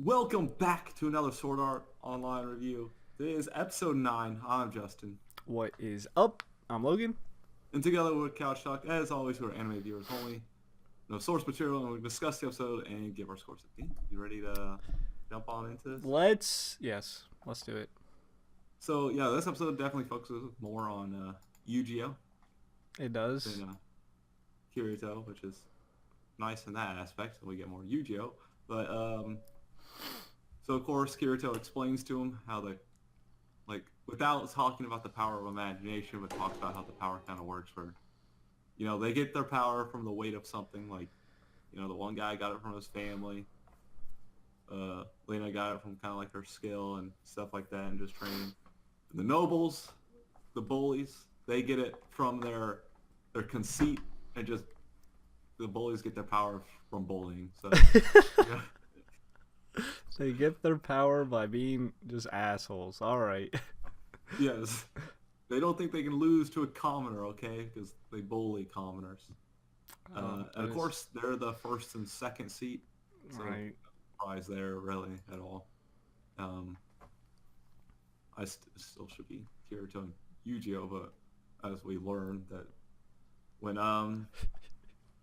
Welcome back to another Sword Art Online review. Today is episode 9. I'm Justin. What is up? I'm Logan. And together with Couch Talk, as always, we're anime viewers only. No source material, and we discuss the episode and give our scores at the end. You ready to jump on into this? Let's do it. So, yeah, this episode definitely focuses more on Eugeo It does. than Kirito, which is nice in that aspect. We get more Eugeo. But, so of course, Kirito explains to him how without talking about the power of imagination, but talks about how the power kind of works where, they get their power from the weight of something, like, the one guy got it from his family, Lena got it from kind of like her skill and stuff like that and just training. The nobles, the bullies, they get it from their conceit, and just the bullies get their power from bullying, so, yeah. They get their power by being just assholes. All right. Yes. They don't think they can lose to a commoner, okay? Because they bully commoners. And of course, they're the first and second seat. So Right. no surprise there, really, at all. I still should be Kirito and Eugeo, but as we learned that when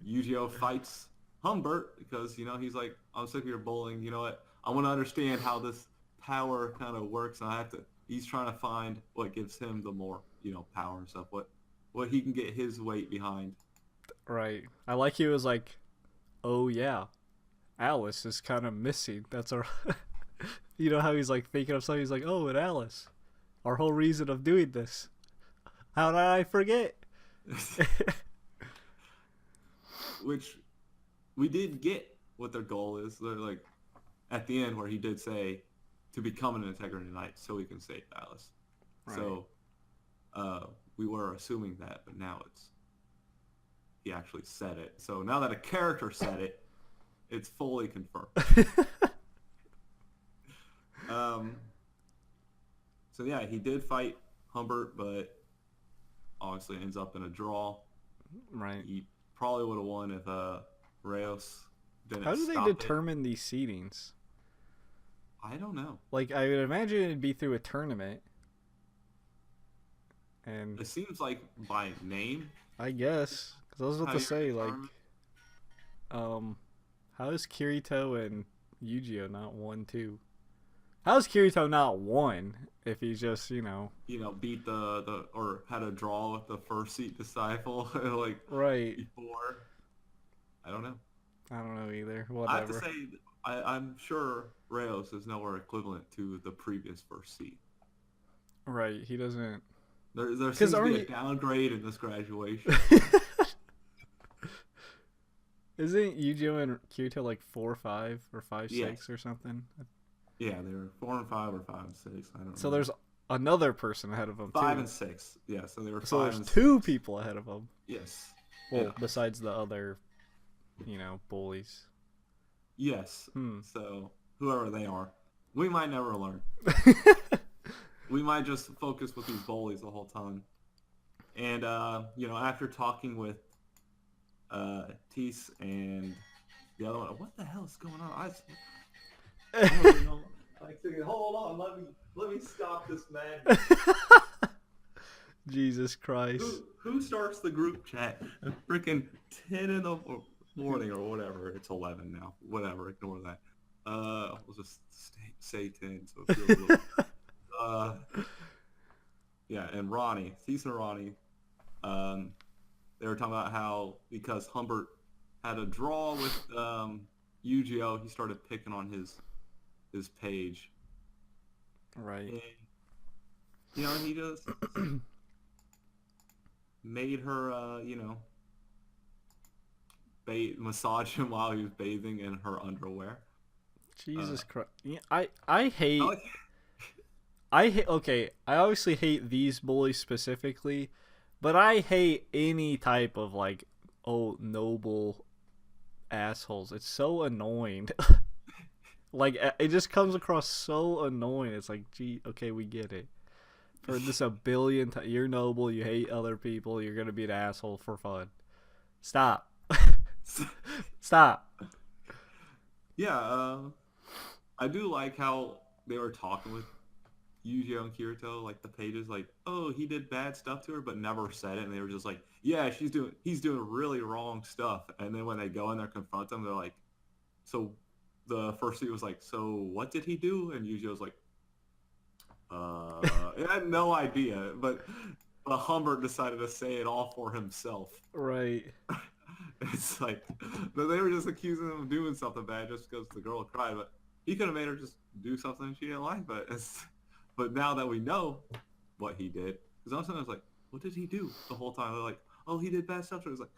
Eugeo fights Humbert, because, he's like, I'm sick of your bullying, you know what? I want to understand how this power kind of works, and he's trying to find what gives him the more, power and stuff, what he can get his weight behind. Right. I like he was like, oh yeah, Alice is kind of missing. That's our... You know how he's like thinking of something? He's like, oh, and Alice. Our whole reason of doing this. How did I forget? Which we did get what their goal is. They're like, at the end where he did say to become an Integrity Knight so he can save Alice. Right. So we were assuming that, but now he actually said it. So now that a character said it, it's fully confirmed. So yeah, he did fight Humbert, but obviously ends up in a draw. Right. He probably would have won if Reyes didn't How do they stop it. determine these seedings? I don't know. Like, I would imagine it'd be through a tournament. And It seems like by name. I guess, because I was about How to you're say, like, determined. how is Kirito and Eugeo not 1-2? How is Kirito not 1 if he's just, Beat or had a draw with the first seat disciple like right? before. I don't know. I don't know either. I have to Whatever. say, I'm sure Reyes is nowhere equivalent to the previous first seat. Right, he doesn't. There seems to be a downgrade in this graduation. Isn't Eugeo and Kirito like 4-5 or 5-6 Yes. or something? Yeah, they were 4 and 5 or 5 and 6. I don't know. So there's another person ahead of him too. 5 and 6. Yeah, so they were 5 So there's and 2 6. people ahead of him. Yes. Well, Yeah. besides the other, bullies. Yes. So whoever they are, we might never learn. We might just focus with these bullies the whole time. And after talking with Tease and the other one, what the hell is going on? I don't even know. Like, thinking, hold on, let me stop this madness. Jesus Christ. Who starts the group chat at freaking 10 in the morning or whatever? It's 11 now. Whatever, ignore that. We'll just say 10 so it feels a little... yeah, and Ronnie, Tease and Ronnie, they were talking about how because Humbert had a draw with Eugeo, he started picking on his page. Right. And, he just made her, massage him while he was bathing in her underwear. Jesus Christ. Yeah, I hate... I like, okay, I obviously hate these bullies specifically, but I hate any type of, noble assholes. It's so annoying. Like, it just comes across so annoying. It's like, gee, okay, we get it. For this a billion times, you're noble, you hate other people, you're gonna be an asshole for fun. Stop. Stop. Yeah, I do like how they were talking with Eugeo and Kirito, like the pages, like, oh, he did bad stuff to her, but never said it, and they were just like, yeah, he's doing really wrong stuff. And then when they go in there confront them, they're like, so the first dude was like, so what did he do? And Eugeo's like, I had no idea, but Humbert decided to say it all for himself. Right. It's like they were just accusing him of doing something bad just because the girl cried, but he could have made her just do something she didn't like. But now that we know what he did, because all of a sudden I was like, what did he do the whole time? They're like, oh, he did bad stuff. So I was like,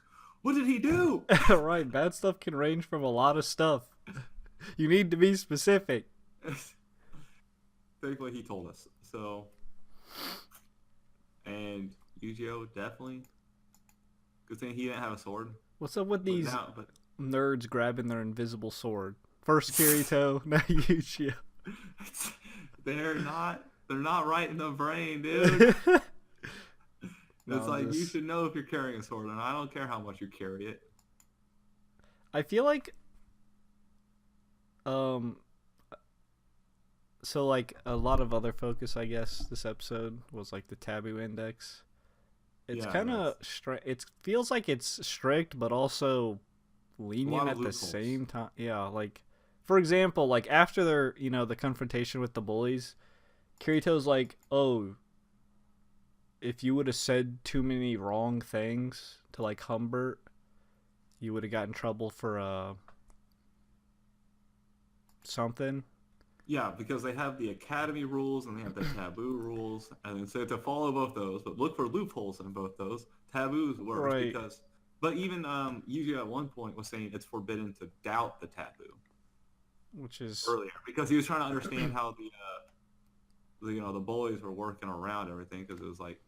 what did he do? Right. Bad stuff can range from a lot of stuff. You need to be specific. Thankfully, he told us. So, and Eugeo definitely. Good thing he didn't have a sword. What's up with these But nerds grabbing their invisible sword? First Kirito, now Eugeo. they're not right in the brain, dude. No, It's like you should know if you're carrying a sword, and I don't care how much you carry it. I feel like, so like a lot of other focus, I guess, this episode was like the taboo index. It's Yeah, kind of it feels like it's strict, but also lenient at the loopholes. same time. Yeah, like for example, like after their the confrontation with the bullies, Kirito's like, "Oh, if you would have said too many wrong things to like Humbert, you would have got in trouble for something." Yeah, because they have the academy rules and they have the taboo rules, and then so to follow both those, but look for loopholes in both those. Taboos worse Right. because, but even Eugeo at one point was saying it's forbidden to doubt the taboo Which is earlier because he was trying to understand how the bullies were working around everything because it was like,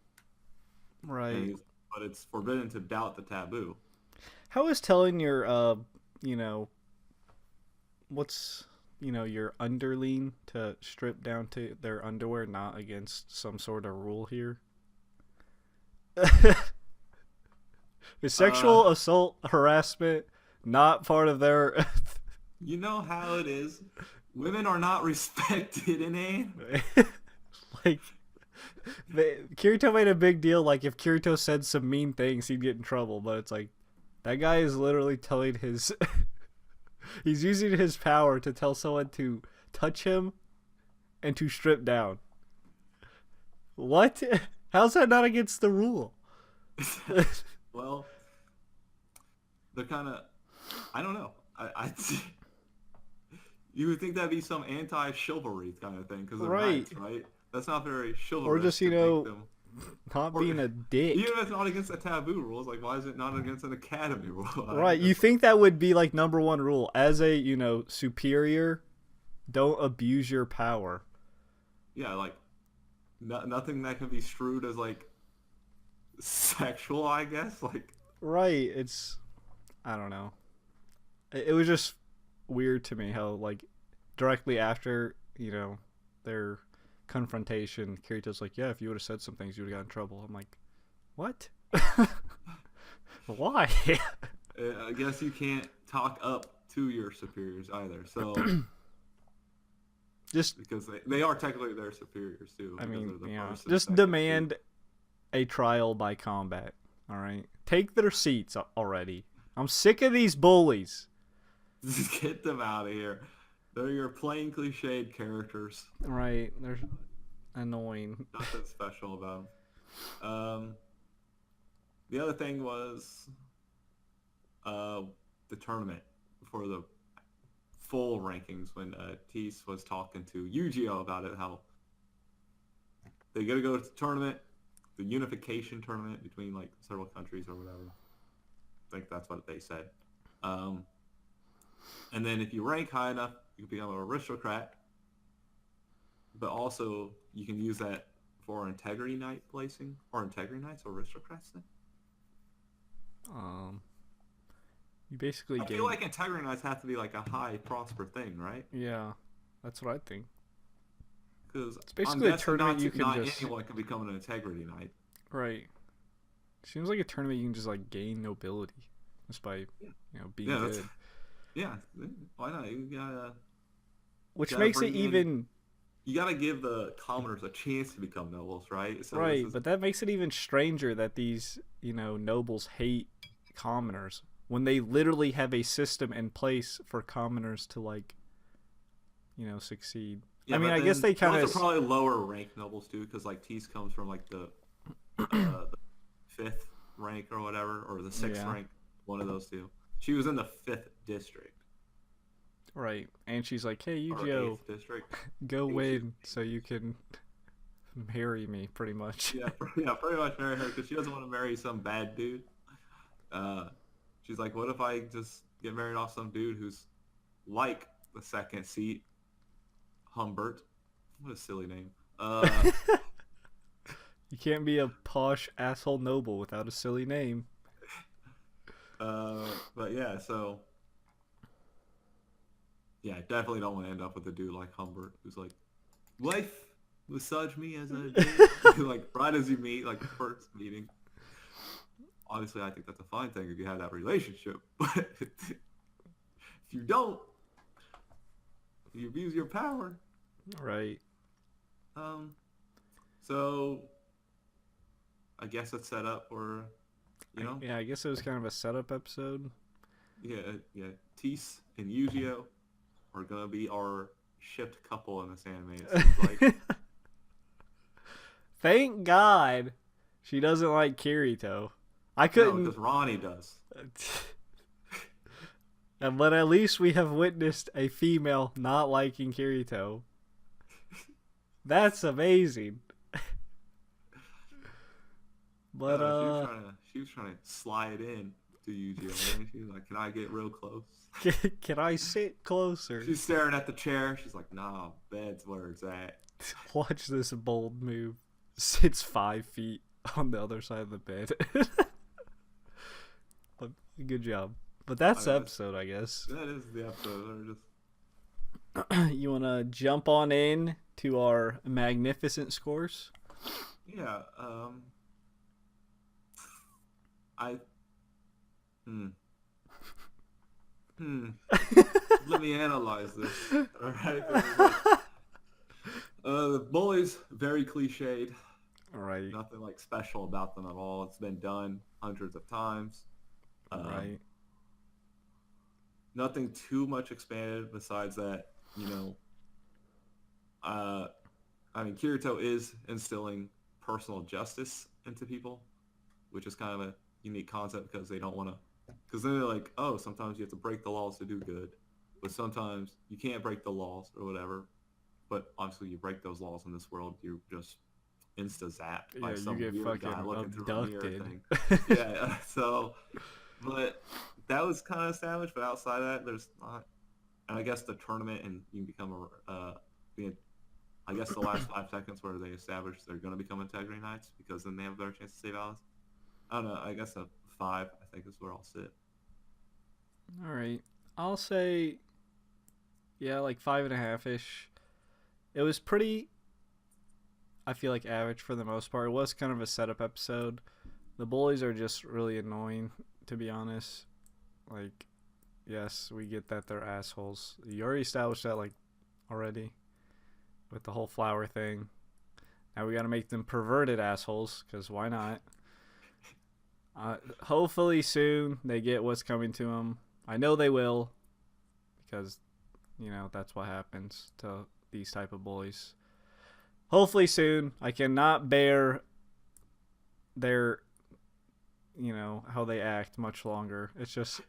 right. but it's forbidden to doubt the taboo. How is telling your what's your underling to strip down to their underwear not against some sort of rule here? Is sexual assault harassment not part of their You know how it is. Women are not respected in anime. like Kirito made a big deal like if Kirito said some mean things he'd get in trouble, but it's like that guy is literally telling his he's using his power to tell someone to touch him and to strip down. What? How's that not against the rule? Well, they're kind of, I don't know. I you would think that'd be some anti-chivalry kind of thing because they're Right. knights, right? That's not very chivalrous. Or just, to make them, not or- being a dick. even if it's not against the taboo rules, like why is it not against an academy rule? Right, you think that would be like number one rule as a superior, don't abuse your power. Yeah, like nothing that can be strewed as like sexual, I guess. Like Right, I don't know. It was just weird to me how like directly after their confrontation, Kirito's like, yeah, if you would have said some things you would have got in trouble. I'm like, what? Why? I guess you can't talk up to your superiors either. So Just because they are technically their superiors too. I because mean, they're the yeah, first and just second demand a trial by combat. All right, take their seats already. I'm sick of these bullies. Just get them out of here. They're your plain cliched characters. Right, they're annoying. Nothing special about them. The other thing was the tournament for the full rankings when Tease was talking to Eugeo about it, how they got to go to the tournament, the unification tournament between like several countries or whatever. I think that's what they said. And then if you rank high enough, you can become an aristocrat. But also, you can use that for integrity knight placing, or integrity knights or aristocrats then. You basically I feel like integrity knights have to be like a high prosper thing, right? Yeah, that's what I think. Because It's basically a tournament you can not just anyone can become an integrity knight. right. Seems like a tournament you can just like gain nobility just by being Yeah, good. yeah. Why not? You got which gotta makes it bring in, even you gotta give the commoners a chance to become nobles, right? So this right, is but that makes it even stranger that these, nobles hate commoners when they literally have a system in place for commoners to like, succeed. I yeah, mean, but I guess then they kind those are of probably lower rank nobles too, because like Tease comes from like the fifth rank or whatever, or the sixth yeah, rank, one of those two. She was in the fifth district right. And she's like, "Hey, or Eugeo, eighth district. go I think she's win so you can marry me," pretty much. yeah, yeah, pretty much marry her because she doesn't want to marry some bad dude. Uh, she's like, what if I just get married off some dude who's like the second seat, Humbert? What a silly name. You can't be a posh asshole noble without a silly name. But yeah, so yeah, I definitely don't want to end up with a dude like Humbert who's like, wife, massage me as a dude. Like right as you meet, like first meeting. Obviously, I think that's a fine thing if you have that relationship, but if you don't, you abuse your power. Right. Um, so I guess it's set up for, Yeah, I guess it was kind of a setup episode. yeah. Tease and Eugeo are gonna be our shipped couple in this anime. It seems like. Thank God she doesn't like Kirito. I No, couldn't. because Ronnie does. But at least we have witnessed a female not liking Kirito. That's amazing. But she was trying to slide in to Eugeo. She was like, "Can I get real close?" can I sit closer? She's staring at the chair. She's like, "Nah, bed's where it's at." Watch this bold move. Sits 5 feet on the other side of the bed. But good job. But that's the episode, I guess. That is the episode. You want to jump on in to our magnificent scores? Yeah. Let me analyze this. All right. The bullies, very cliched. Right. Nothing like special about them at all. It's been done hundreds of times. Right. Nothing too much expanded besides that, I mean, Kirito is instilling personal justice into people, which is kind of a unique concept because they don't want to, because then they're like, oh, sometimes you have to break the laws to do good, but sometimes you can't break the laws or whatever. But obviously, you break those laws in this world, you're just insta-zapped by some you get weird guy fucking looking through a mirror abducted. thing. Yeah, so, but that was kind of established, but outside of that, there's not. And I guess the tournament and you can become I guess the last 5 seconds where they establish they're going to become Integrity Knights because then they have a better chance to save Alice. I don't know. I guess a 5, I think, is where I'll sit. All right. I'll say, yeah, like 5.5-ish. It was pretty, I feel like, average for the most part. It was kind of a setup episode. The bullies are just really annoying, to be honest. Like, yes, we get that they're assholes. You already established that, like, already with the whole flower thing. Now we got to make them perverted assholes, because why not? Hopefully soon they get what's coming to them. I know they will, because, that's what happens to these type of bullies. Hopefully soon. I cannot bear their, how they act much longer. It's just,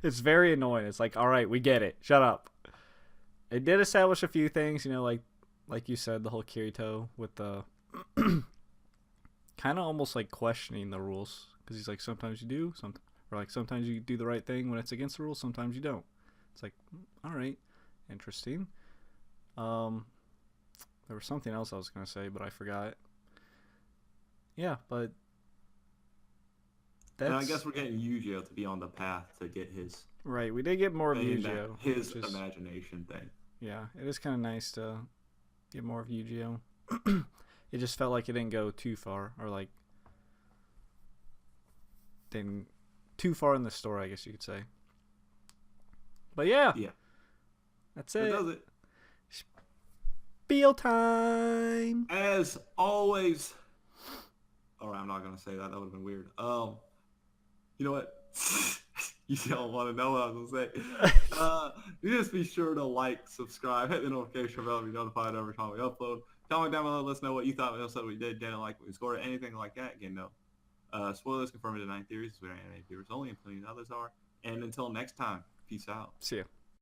it's very annoying. It's like, all right, we get it. Shut up. It did establish a few things, like you said, the whole Kirito with the kind of almost like questioning the rules, because he's like, sometimes you do, or like sometimes you do the right thing when it's against the rules, sometimes you don't. It's like, all right, interesting. There was something else I was gonna say, but I forgot. Yeah, but and I guess we're getting Eugeo to be on the path to get his right. We did get more of Eugeo. His imagination thing. Yeah, it is kind of nice to get more of Eugeo. It just felt like it didn't go too far, or like didn't too far in the story, I guess you could say. But yeah, Yeah, that's it. That does it. Reveal time. As always. Alright, I'm not gonna say that. That would have been weird. You know what? You don't want to know what I was gonna say. You just be sure to like, subscribe, hit the notification bell to be notified every time we upload. Comment down below, let us know what you thought of the episode we didn't like, what we scored, anything like that. Again, no spoilers, confirmed to 9 theories. We are anime viewers only, including others are. And until next time, peace out. See ya.